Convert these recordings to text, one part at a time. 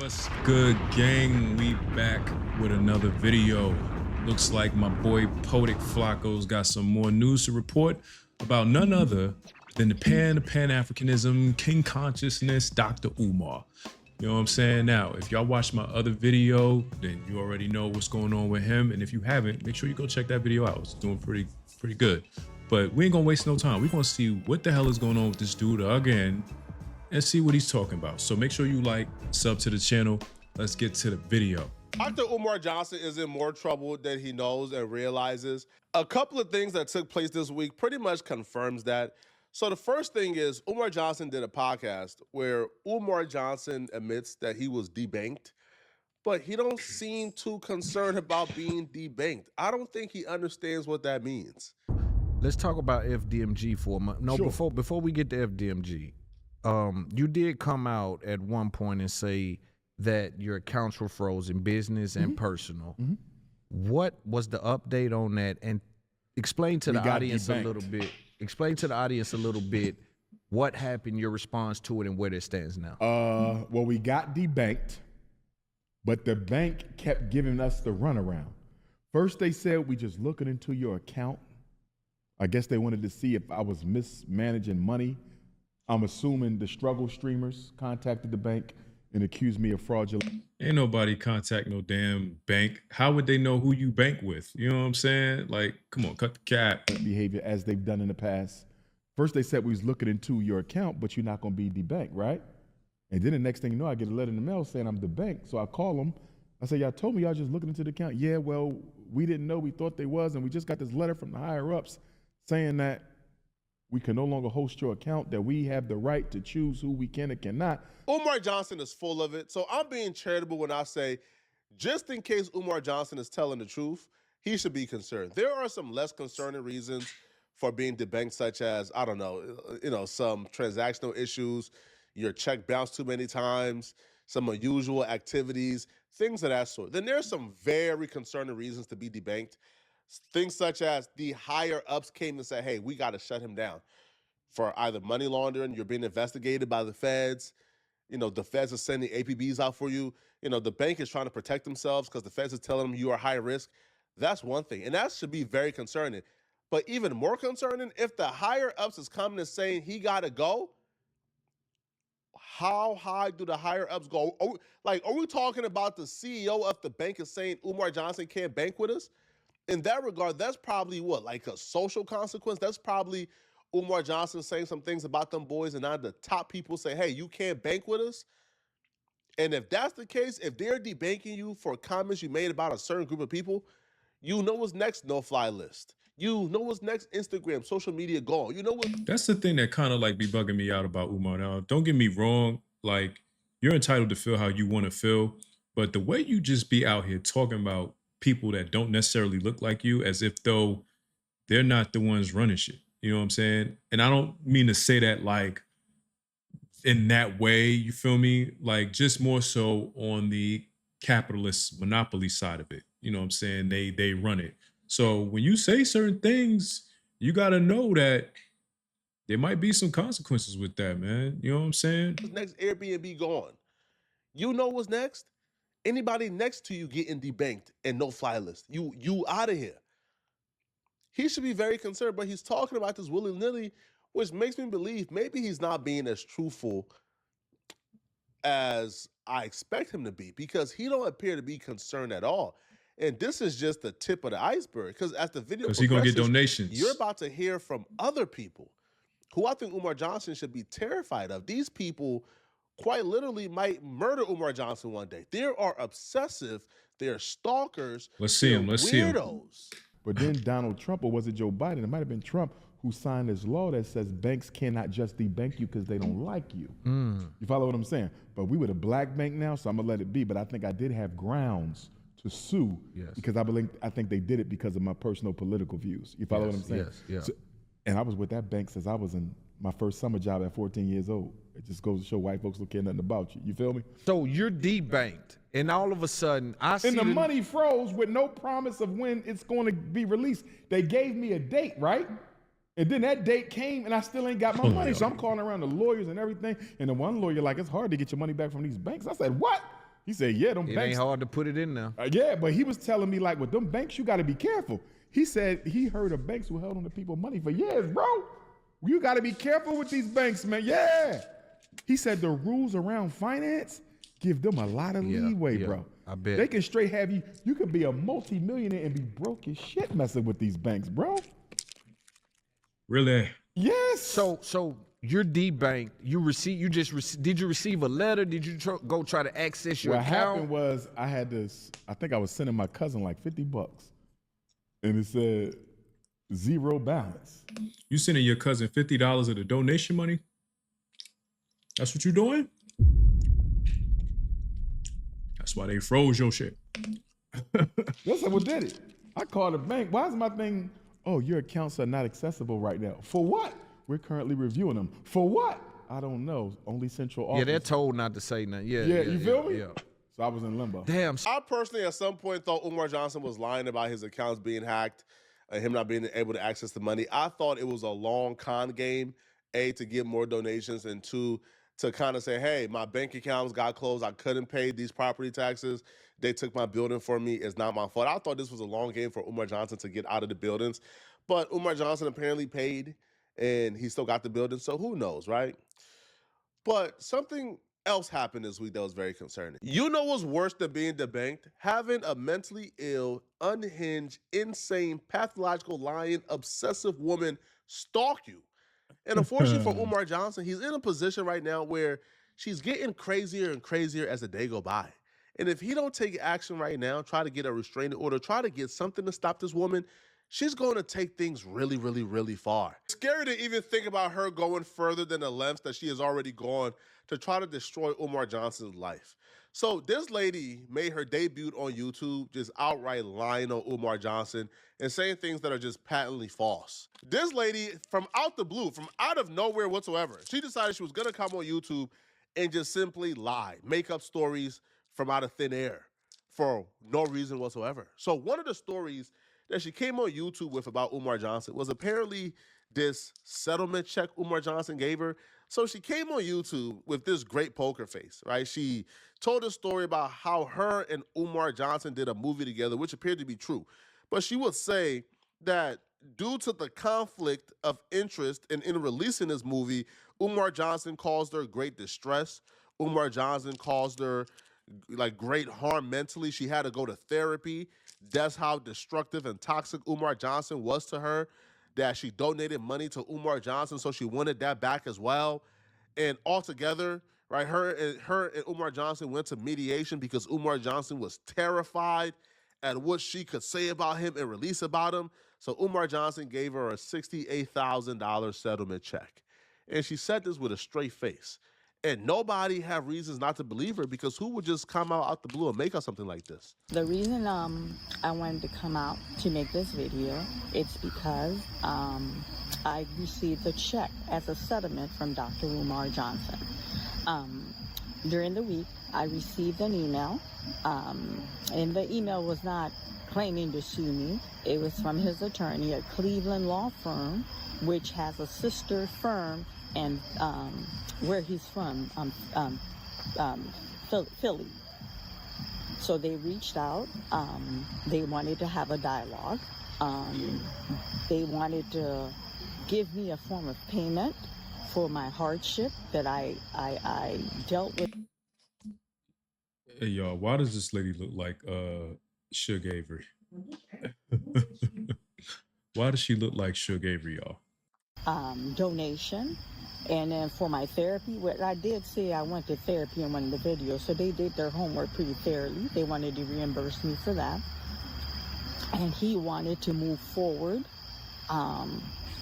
What's good, gang? We back with another video. Looks like my boy Poetic Flacco's got some more news to report about none other than the Pan-Africanism, King Consciousness, Dr. Umar. You know what I'm saying? Now, if y'all watched my other video, then you already know what's going on with him. And if you haven't, make sure you go check that video out. It's doing pretty good. But we ain't gonna waste no time. We're gonna see what the hell is going on with this dude again and see what he's talking about. So make sure you like, sub to the channel. Let's get to the video. Dr. Umar Johnson is in more trouble than he knows and realizes. A couple of things that took place this week pretty much confirms that. So the first thing is Umar Johnson did a podcast where Umar Johnson admits that he was debanked, but he don't seem too concerned about being debanked. I don't think he understands what that means. Let's talk about FDMG for a moment. No, Sure. before we get to FDMG, you did come out at one point and say that your accounts were frozen, business and personal. What was the update on that? And explain to the audience a little bit. Explain to the audience a little bit what happened, your response to it, and where it stands now. Well, we got debanked, but the bank kept giving us the runaround. First, they said we just looking into your account. I guess they wanted to see if I was mismanaging money. I'm assuming the struggle streamers contacted the bank and accused me of fraudulent. Ain't nobody contact no damn bank. How would they know who you bank with? You know what I'm saying? Like, come on, cut the cap. Behavior as they've done in the past. First, they said we was looking into your account, but you're not going to be debanked, right? And then the next thing you know, I get a letter in the mail saying I'm debanked. So I call them. I say, y'all told me y'all just looking into the account. Yeah, well, we didn't know. We thought they was, and we just got this letter from the higher ups saying that we can no longer host your account, that we have the right to choose who we can and cannot. Umar Johnson is full of it. So I'm being charitable when I say, just in case Umar Johnson is telling the truth, he should be concerned. There are some less concerning reasons for being debanked, such as, I don't know, some transactional issues, your check bounced too many times, some unusual activities, things of that sort. Then there's some very concerning reasons to be debanked. Things such as the higher ups came and said, hey, we got to shut him down for either money laundering, you're being investigated by the feds, the feds are sending APBs out for you, the bank is trying to protect themselves because the feds is telling them you are high risk. That's one thing, and that should be very concerning. But even more concerning, if the higher ups is coming and saying he got to go, how high do the higher ups go? Are we talking about the CEO of the bank is saying Umar Johnson can't bank with us? In that regard, that's probably what, like a social consequence? That's probably Umar Johnson saying some things about them boys, and now the top people say, hey, you can't bank with us. And if that's the case, if they're debanking you for comments you made about a certain group of people, you know what's next, no-fly list. You know what's next, Instagram, social media gone. You know what? That's the thing that kind of like be bugging me out about Umar. Now, don't get me wrong. Like, you're entitled to feel how you want to feel. But the way you just be out here talking about people that don't necessarily look like you as if though they're not the ones running shit. You know what I'm saying? And I don't mean to say that like in that way, you feel me? Like just more so on the capitalist monopoly side of it. You know what I'm saying? They run it. So when you say certain things, you got to know that there might be some consequences with that, man. You know what I'm saying? Next Airbnb gone. You know what's next? Anybody next to you getting debanked and no-fly list. You out of here. He should be very concerned, but he's talking about this willy-nilly, which makes me believe maybe he's not being as truthful as I expect him to be, because he don't appear to be concerned at all. And this is just the tip of the iceberg, because as the video progresses, he's gonna get donations. You're about to hear from other people who I think Umar Johnson should be terrified of. These people quite literally might murder Umar Johnson one day. They are obsessive. They're stalkers. Let's see him. Let's see him. Weirdos. But then Donald Trump, or was it Joe Biden? It might have been Trump who signed this law that says banks cannot just debank you because they don't like you. You follow what I'm saying? But we were a black bank now, so I'm gonna let it be. But I think I did have grounds to sue because I think they did it because of my personal political views. You follow what I'm saying? Yes. So, and I was with that bank since I was in my first summer job at 14 years old. It just goes to show white folks don't care nothing about you. You feel me? So you're debanked, and all of a sudden, I see and the money froze with no promise of when it's going to be released. They gave me a date, right? And then that date came and I still ain't got my money. So I'm calling around the lawyers and everything. And the one lawyer like, it's hard to get your money back from these banks. I said, what? He said, yeah, them It banks. ain't hard to put it in there. Yeah, but he was telling me like with them banks, you got to be careful. He said he heard of banks who held on to people money for years, bro. You got to be careful with these banks, man. Yeah. He said the rules around finance give them a lot of leeway, bro. I bet. They can straight have you. You could be a multi-millionaire and be broke as shit messing with these banks, bro. Really? Yes. So you're debanked. Did you receive a letter? Did you go try to access your what account? happened was I think I was sending my cousin like $50, and it said zero balance. You sending your cousin $50 of the donation money? That's what you doing? That's why they froze your shit. That's what did it. I called the bank. Why is my thing? Oh, your accounts are not accessible right now. For what? We're currently reviewing them. For what? I don't know. Only central office. Yeah, they're told not to say nothing. Yeah, you feel me? Yeah. So I was in limbo. Damn. I personally, at some point, thought Umar Johnson was lying about his accounts being hacked and him not being able to access the money. I thought it was a long con game, A, to get more donations, and 2, to kind of say, hey, my bank accounts got closed. I couldn't pay these property taxes. They took my building for me. It's not my fault. I thought this was a long game for Umar Johnson to get out of the buildings. But Umar Johnson apparently paid, and he still got the building. So who knows, right? But something else happened this week that was very concerning. You know what's worse than being debanked? Having a mentally ill, unhinged, insane, pathological, lying, obsessive woman stalk you. And unfortunately for Umar Johnson, he's in a position right now where she's getting crazier and crazier as the day go by. And if he don't take action right now, try to get a restraining order, try to get something to stop this woman, she's going to take things really, really, really far. It's scary to even think about her going further than the lengths that she has already gone to try to destroy Umar Johnson's life. So this lady made her debut on YouTube just outright lying on Umar Johnson and saying things that are just patently false. This lady, from out the blue, from out of nowhere whatsoever, she decided she was going to come on YouTube and just simply lie, make up stories from out of thin air for no reason whatsoever. So one of the stories that she came on YouTube with about Umar Johnson was apparently this settlement check Umar Johnson gave her. So she came on YouTube with this great poker face, right? She told a story about how her and Umar Johnson did a movie together, which appeared to be true. But she would say that due to the conflict of interest in releasing this movie, Umar Johnson caused her great distress. Umar Johnson caused her like great harm mentally. She had to go to therapy. That's how destructive and toxic Umar Johnson was to her, that she donated money to Umar Johnson, so she wanted that back as well. And altogether, right, her and Umar Johnson went to mediation because Umar Johnson was terrified at what she could say about him and release about him. So Umar Johnson gave her a $68,000 settlement check. And she said this with a straight face. And nobody had reasons not to believe her, because who would just come out the blue and make up something like this? The reason I wanted to come out to make this video, it's because I received a check as a settlement from Dr. Umar Johnson. During the week, I received an email, and the email was not claiming to sue me. It was from his attorney at Cleveland law firm, which has a sister firm and where he's from, Philly. So they reached out. They wanted to have a dialogue. They wanted to give me a form of payment for my hardship that I dealt with. Hey y'all, why does this lady look like Suge Avery? Why does she look like Suge Avery, y'all? Donation. And then for my therapy, what I did say I went to therapy in one of the videos, so they did their homework pretty thoroughly. They wanted to reimburse me for that. And he wanted to move forward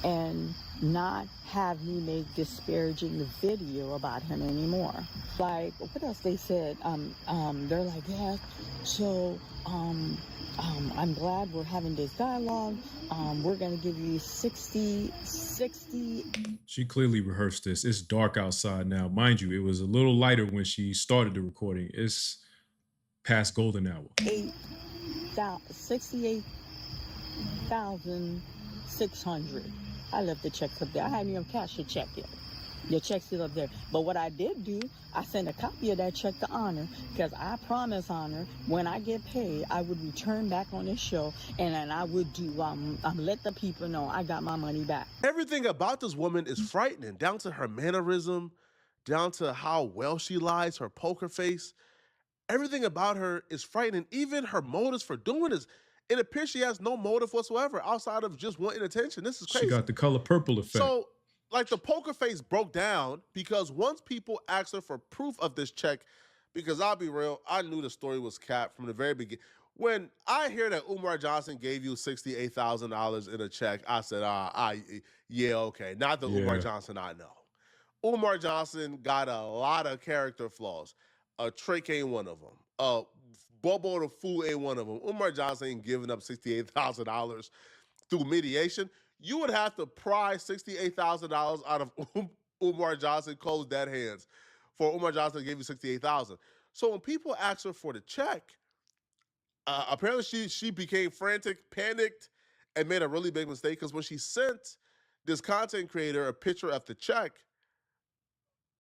and not have me make disparaging video about him anymore. Like, what else they said? They're like, yeah, so I'm glad we're having this dialogue. We're going to give you 60. She clearly rehearsed this. It's dark outside now. Mind you, it was a little lighter when she started the recording. It's past golden hour. 68,600. I left the checks up there. I hadn't even cashed a check yet. Your check's still up there. But what I did do, I sent a copy of that check to Honor, because I promised Honor when I get paid, I would return back on this show, and then I would do let the people know I got my money back. Everything about this woman is frightening, down to her mannerism, down to how well she lies, her poker face. Everything about her is frightening. Even her motives for doing this. It appears she has no motive whatsoever outside of just wanting attention. This is crazy. She got the color purple effect. So, like, the poker face broke down because once people asked her for proof of this check, because I'll be real, I knew the story was capped from the very beginning. When I hear that Umar Johnson gave you $68,000 in a check, I said, yeah, okay. Not the Umar Johnson I know. Umar Johnson got a lot of character flaws. Trick ain't one of them. Bobo the Fool ain't one of them. Umar Johnson ain't giving up $68,000 through mediation. You would have to pry $68,000 out of Umar Johnson, close dead hands, for Umar Johnson to give you $68,000. So when people ask her for the check, apparently she became frantic, panicked, and made a really big mistake, because when she sent this content creator a picture of the check,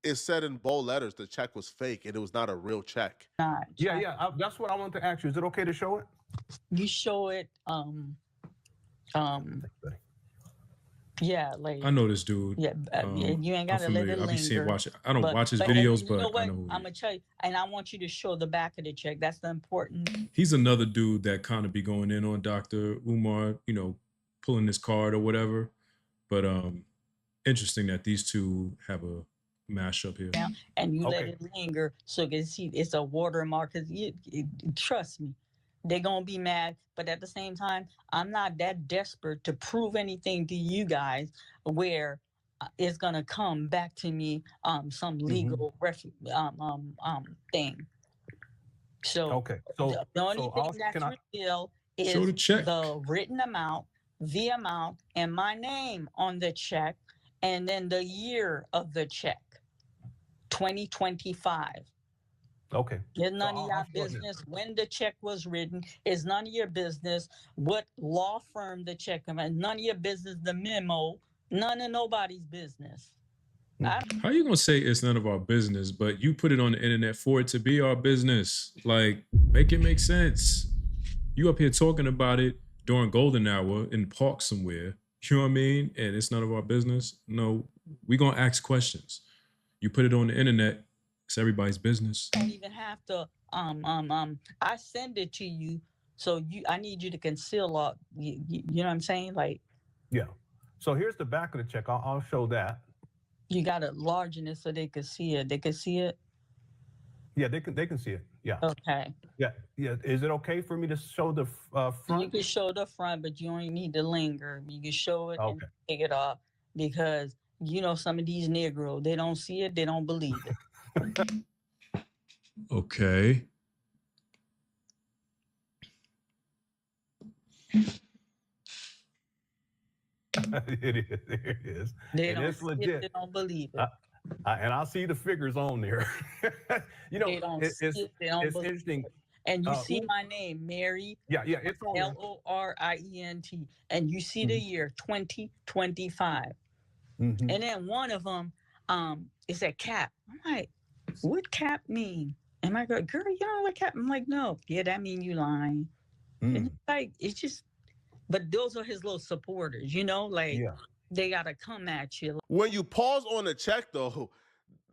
it said in bold letters the check was fake and it was not a real check. That's what I wanted to ask you. Is it okay to show it? You show it. Yeah, like I know this dude. Yeah, you ain't gotta let it linger. I don't watch his videos, but I know who I'm gonna tell you, and I want you to show the back of the check. That's the important. He's another dude that kind of be going in on Dr. Umar, pulling his card or whatever. But interesting that these two have a mashup here. And you let it linger so you can see it's a watermark. Cause trust me, they're gonna be mad, but at the same time, I'm not that desperate to prove anything to you guys where it's gonna come back to me some legal thing. So the only thing that's real is the written amount, the amount, and my name on the check, and then the year of the check, 2025. Okay. It's none of your business when the check was written. It's none of your business what law firm the check came in. None of your business the memo. None of nobody's business. How are you gonna say it's none of our business, but you put it on the internet for it to be our business? Like, make it make sense. You up here talking about it during golden hour in the park somewhere. You know what I mean? And it's none of our business. No, we gonna ask questions. You put it on the internet. It's everybody's business. You don't even have to. I send it to you, so I need you to conceal all. You know what I'm saying? Like. Yeah. So here's the back of the check. I'll show that. You got to largen it so they can see it. They can see it. Yeah, they can see it. Yeah. Okay. Yeah. Is it okay for me to show the front? You can show the front, but you don't need to linger. You can show it and take it off, because some of these Negroes, they don't see it, they don't believe it. Okay. It is. It's legit. They don't believe it. And I see the figures on there. It's interesting. And you see my name, Mary. Yeah, it's on Lorient. And you see the year 2025. And then one of them is a cap. I'm like, what cap mean? And I go, girl, you don't know what cap? I'm like, no. Yeah, that mean you lying. And it's like, it's just, but those are his little supporters, they got to come at you. When you pause on the check, though,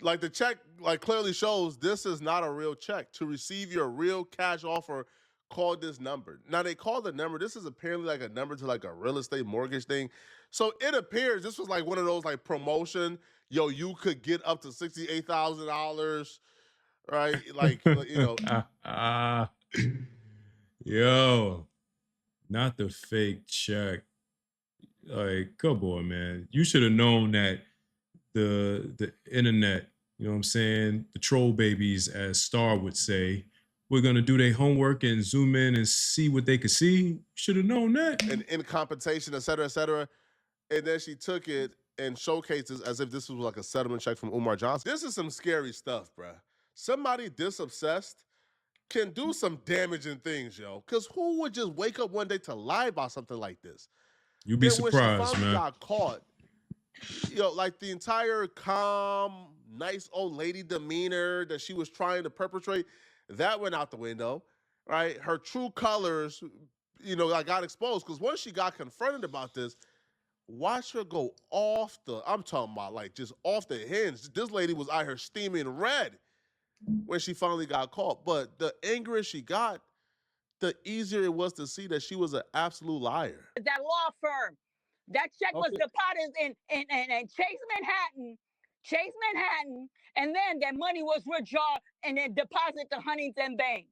like the check clearly shows this is not a real check. To receive your real cash offer, call this number. Now, they call the number. This is apparently like a number to like a real estate mortgage thing. So it appears this was like one of those like promotion. Yo, you could get up to $68,000, right? Like, Yo, not the fake check. Like, come on, man. You should have known that the internet, you know what I'm saying? The troll babies, as Star would say, we're going to do their homework and zoom in and see what they could see. Should have known that. And in compensation, et cetera, et cetera. And then she took it and showcased it as if this was like a settlement check from Umar Johnson. This is some scary stuff, bruh. Somebody this obsessed can do some damaging things, yo. Because who would just wake up one day to lie about something like this? You'd be surprised, when she man. Got caught, like the entire calm, nice old lady demeanor that she was trying to perpetrate, that went out the window, right? Her true colors, I got exposed because once she got confronted about this, watch her go off I'm talking about like just off the hinge. This lady was out here steaming red when she finally got caught. But the angrier she got, the easier it was to see that she was an absolute liar. That law firm, that check was deposited in Chase Manhattan, and then that money was withdrawn and then deposited to Huntington Bank.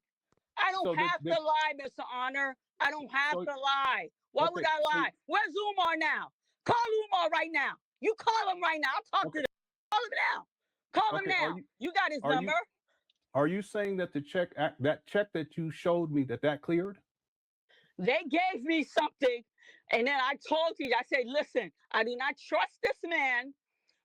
I don't have to lie, Mr. Honor. I don't have to lie. Why would I lie? Where's Umar now? Call Umar right now. You call him right now. I'll talk to him. Call him now. Call him now. You got his number. Are you saying that that check that you showed me that cleared? They gave me something, and then I told you, I said, listen, I do not trust this man.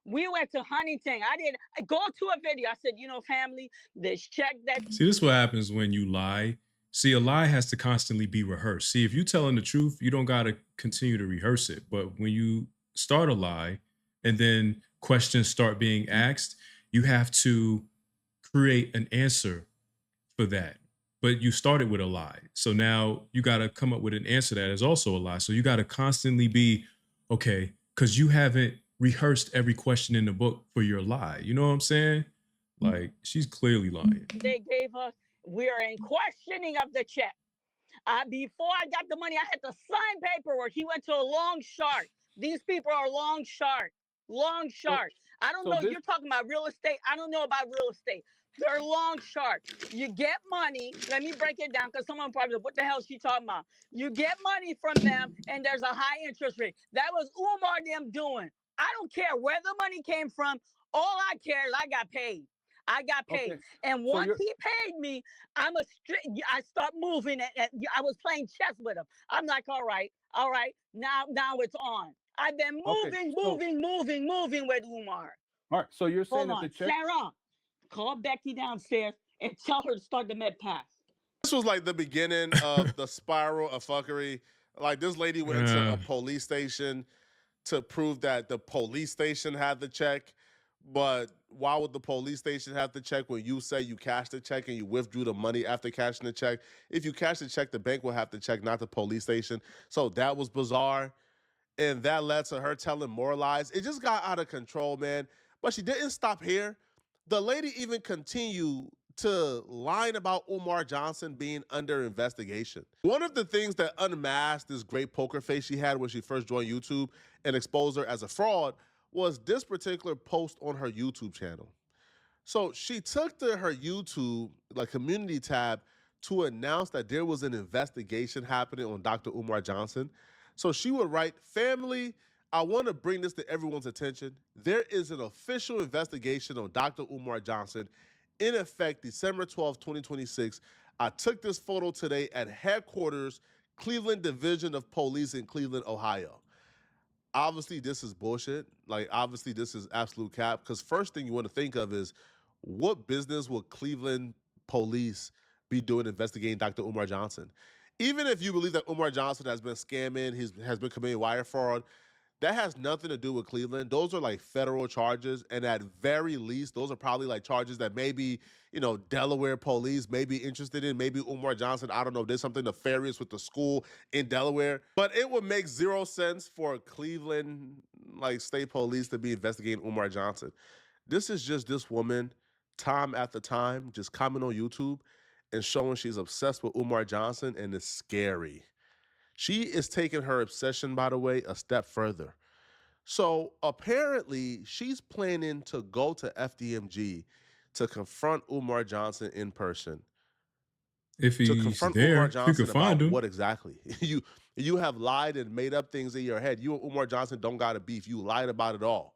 We went to Huntington. I go to a video. I said, family, this check that... See, this is what happens when you lie. See, a lie has to constantly be rehearsed. See, if you're telling the truth, you don't got to continue to rehearse it. But when you start a lie and then questions start being asked, you have to create an answer for that. But you started with a lie. So now you got to come up with an answer that is also a lie. So you got to constantly be, okay, because you haven't rehearsed every question in the book for your lie. You know what I'm saying? Like, she's clearly lying. They gave us, we're in questioning of the check. Before I got the money, I had to sign paperwork. He went to a long short. These people are long short. I don't know if you're talking about real estate. I don't know about real estate. They're long short. You get money. Let me break it down because someone probably, what the hell is she talking about? You get money from them and there's a high interest rate. That was Umar them doing. I don't care where the money came from. All I care is I got paid. Okay. And once he paid me, I start moving. I was playing chess with him. I'm like, all right. Now it's on. I've been moving with Umar. All right. So you're saying that the check... Sharon, call Becky downstairs and tell her to start the med pass. This was like the beginning of the spiral of fuckery. Like, this lady went into a police station to prove that the police station had the check. But why would the police station have the check when you say you cashed the check and you withdrew the money after cashing the check? If you cash the check, the bank will have the check, not the police station. So that was bizarre. And that led to her telling more lies. It just got out of control, man. But she didn't stop here. The lady even continued to lying about Umar Johnson being under investigation. One of the things that unmasked this great poker face she had when she first joined YouTube and exposed her as a fraud was this particular post on her YouTube channel. So she took to her YouTube, community tab, to announce that there was an investigation happening on Dr. Umar Johnson. So she would write, family, I want to bring this to everyone's attention. There is an official investigation on Dr. Umar Johnson in effect December 12, 2026. I took this photo today at headquarters, Cleveland Division of Police in Cleveland, Ohio. Obviously, this is bullshit. Obviously, this is absolute cap. Because first thing you want to think of is, what business would Cleveland police be doing investigating Dr. Umar Johnson? Even if you believe that Umar Johnson has been scamming, has been committing wire fraud, that has nothing to do with Cleveland. Those are federal charges. And at very least, those are probably charges that maybe, Delaware police may be interested in. Maybe Umar Johnson, I don't know, did something nefarious with the school in Delaware. But it would make zero sense for Cleveland, state police to be investigating Umar Johnson. This is just this woman, time after time, just coming on YouTube and showing she's obsessed with Umar Johnson, and it's scary. She is taking her obsession, by the way, a step further. So apparently she's planning to go to FDMG to confront Umar Johnson in person. If he's there, Umar Johnson, you could find him. What exactly? You have lied and made up things in your head. You and Umar Johnson don't got a beef. You lied about it all.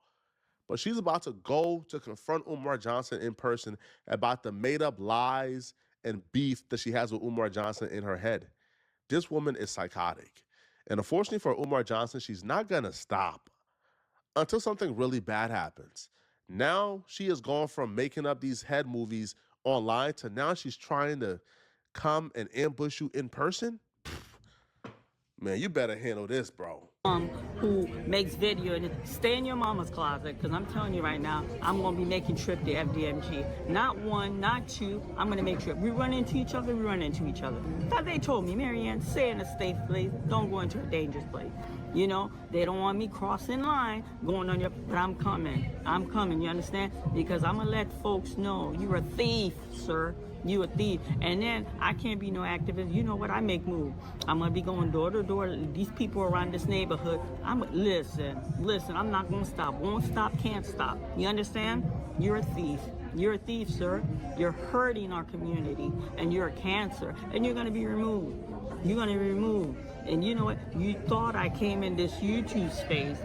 But she's about to go to confront Umar Johnson in person about the made up lies and beef that she has with Umar Johnson in her head. This woman is psychotic. And unfortunately for Umar Johnson, she's not going to stop until something really bad happens. Now she has gone from making up these head movies online to now she's trying to come and ambush you in person. Man, you better handle this, bro. Who makes video and stay in your mama's closet, because I'm telling you right now, I'm going to be making trip to FDMG. Not one, not two, I'm going to make trip. We run into each other, we run into each other. Thought they told me, Marianne, stay in a safe place, don't go into a dangerous place. You know, they don't want me crossing line, going on your, but I'm coming, you understand? Because I'm going to let folks know you're a thief, sir. You a thief. And then I can't be no activist. You know what? I make moves. I'm gonna be going door to door. These people around this neighborhood. Listen, I'm not gonna stop. Won't stop, can't stop. You understand? You're a thief. You're a thief, sir. You're hurting our community, and you're a cancer, and you're gonna be removed. You're gonna be removed. And you know what? You thought I came in this YouTube space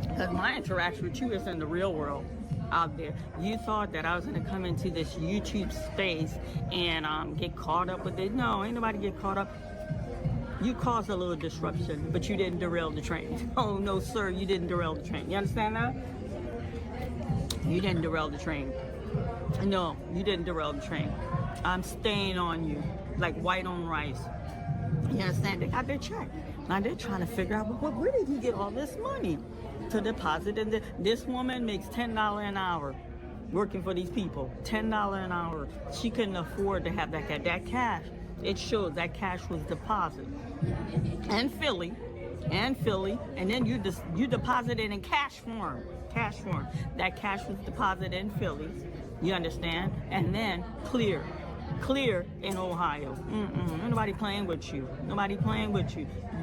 because my interaction with you is in the real world. Out there, you thought that I was going to come into this YouTube space and get caught up with it. No, ain't nobody get caught up. You caused a little disruption, but you didn't derail the train. Oh no, sir, you didn't derail the train. You understand that? You didn't derail the train. No, you didn't derail the train. I'm staying on you like white on rice. You understand? They got their check. Now they're trying to figure out, well, where did he get all this money to deposit? And this woman makes $10 an hour working for these people. $10 an hour. She couldn't afford to have that cash. That cash, it shows that cash was deposited. And Philly, and then you deposit it in cash form. That cash was deposited in Philly. You understand? And then clear in Ohio. Nobody playing with you.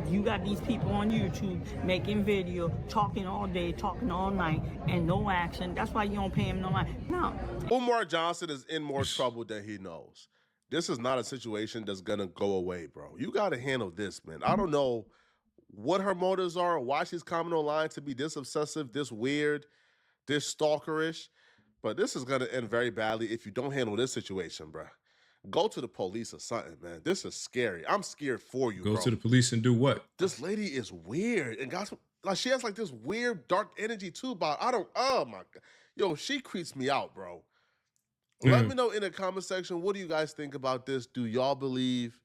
You got these people on YouTube making video, talking all day, talking all night, and no action. That's why you don't pay him no money. No. Umar Johnson is in more trouble than he knows. This is not a situation that's gonna go away, bro. You gotta handle this, man. I don't know what her motives are, why she's coming online to be this obsessive, this weird, this stalkerish, but this is gonna end very badly if you don't handle this situation, bro. Go to the police or something, man. This is scary. I'm scared for you, Go bro. to the police and do what? This lady is weird and got some, like she has like this weird dark energy too. About oh my god, yo, she creeps me out, bro. Let me know in the comment section, what do you guys think about this? Do y'all believe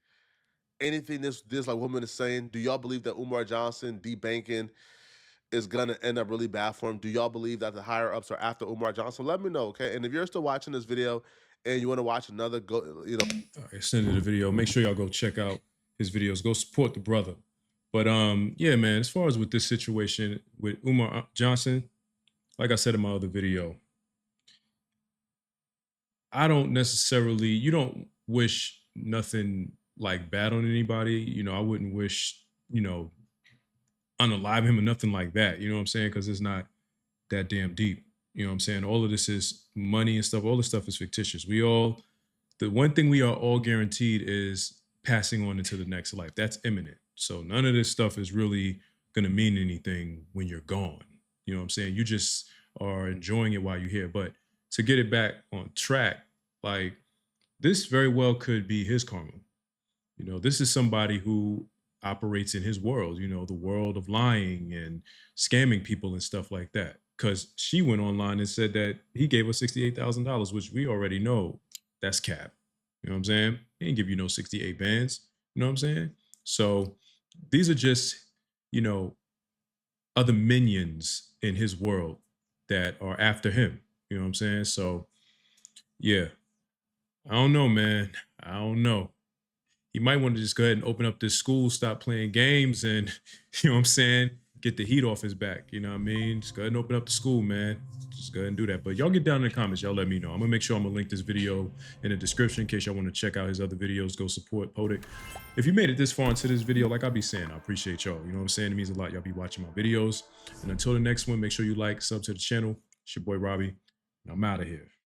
anything this like woman is saying? Do y'all believe that Umar Johnson debanking is gonna end up really bad for him? Do y'all believe that the higher ups are after Umar Johnson? Let me know, okay? And if you're still watching this video and you want to watch another, extended the video. Make sure y'all go check out his videos. Go support the brother. But yeah, man, as far as with this situation with Umar Johnson, like I said in my other video, I don't necessarily, you don't wish nothing like bad on anybody. You know, I wouldn't wish, unalive him or nothing like that. You know what I'm saying? Because it's not that damn deep. You know what I'm saying? All of this is money and stuff. All this stuff is fictitious. The one thing we are all guaranteed is passing on into the next life. That's imminent. So none of this stuff is really going to mean anything when you're gone. You know what I'm saying? You just are enjoying it while you're here. But to get it back on track, like this very well could be his karma. This is somebody who operates in his world, the world of lying and scamming people and stuff like that. Because she went online and said that he gave her $68,000, which we already know that's cap. You know what I'm saying? He didn't give you no 68 bands. You know what I'm saying? So these are just, other minions in his world that are after him. You know what I'm saying? So, yeah. I don't know, man. I don't know. He might want to just go ahead and open up this school, stop playing games, and, you know what I'm saying, get the heat off his back. You know what I mean? Just go ahead and open up the school, man. Just go ahead and do that. But y'all get down in the comments. Y'all let me know. I'm going to make sure I'm going to link this video in the description in case y'all want to check out his other videos. Go support Podic. If you made it this far into this video, like I be saying, I appreciate y'all. You know what I'm saying? It means a lot. Y'all be watching my videos. And until the next one, make sure you like, sub to the channel. It's your boy, Robbie. And I'm out of here.